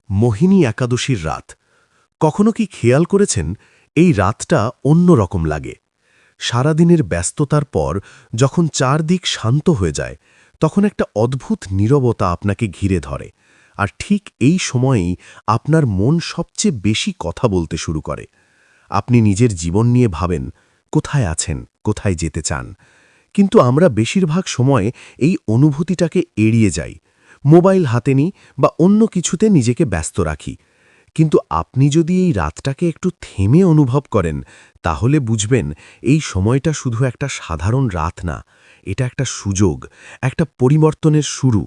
মোহিনী একাদশীর রাত। কখনো কি খেয়াল করেছেন এই রাতটা অন্যরকম লাগে? সারাদিনের ব্যস্ততার পর যখন চারদিক শান্ত হয়ে যায়, তখন একটা অদ্ভুত নীরবতা আপনাকে ঘিরে ধরে। আর ঠিক এই সময়েই আপনার মন সবচেয়ে বেশি কথা বলতে শুরু করে। আপনি নিজের জীবন নিয়ে ভাবেন, কোথায় আছেন, কোথায় যেতে চান। কিন্তু আমরা বেশিরভাগ সময়ে এই অনুভূতিটাকে এড়িয়ে যাই, মোবাইল হাতে নিই বা অন্য কিছুতে নিজেকে ব্যস্ত রাখি। কিন্তু আপনি যদি এই রাতটাকে একটু থেমে অনুভব করেন, তাহলে বুঝবেন এই সময়টা শুধু একটা সাধারণ রাত না, এটা একটা সুযোগ, একটা পরিবর্তনের শুরু।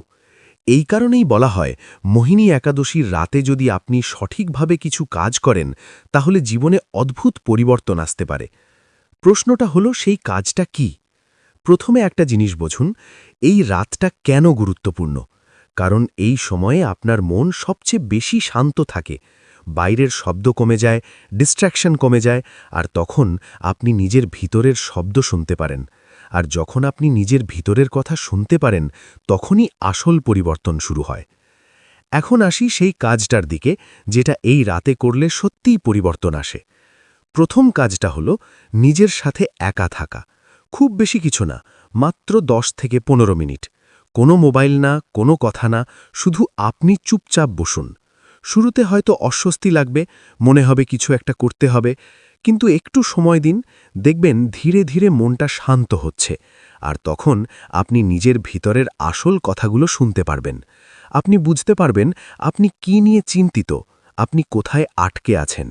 এই কারণেই বলা হয়, মোহিনী একাদশীর রাতে যদি আপনি সঠিকভাবে কিছু কাজ করেন, তাহলে জীবনে অদ্ভুত পরিবর্তন আসতে পারে। প্রশ্নটা হলো, সেই কাজটা কি? প্রথমে একটা জিনিস বুঝুন, এই রাতটা কেন গুরুত্বপূর্ণ। কারণ এই সময়ে আপনার মন সবচেয়ে বেশি শান্ত থাকে, বাইরের শব্দ কমে যায়, ডিস্ট্র্যাকশন কমে যায়, আর তখন আপনি নিজের ভিতরের শব্দ শুনতে পারেন। আর যখন আপনি নিজের ভিতরের কথা শুনতে পারেন, তখনই আসল পরিবর্তন শুরু হয়। এখন আসি সেই কাজটার দিকে, যেটা এই রাতে করলে সত্যিই পরিবর্তন আসে। প্রথম কাজটা হলো নিজের সাথে একা থাকা। খুব বেশি কিছু না, মাত্র 10 থেকে 15 মিনিট। কোনো মোবাইল না, কোনো কথা না, শুধু আপনি চুপচাপ বসুন। শুরুতে হয়তো অস্বস্তি লাগবে, মনে হবে কিছু একটা করতে হবে, কিন্তু একটু সময় দিন, দেখবেন ধীরে ধীরে মনটা শান্ত হচ্ছে। আর তখন আপনি নিজের ভিতরের আসল কথাগুলো শুনতে পারবেন। আপনি বুঝতে পারবেন আপনি কি নিয়ে চিন্তিত, আপনি কোথায় আটকে আছেন।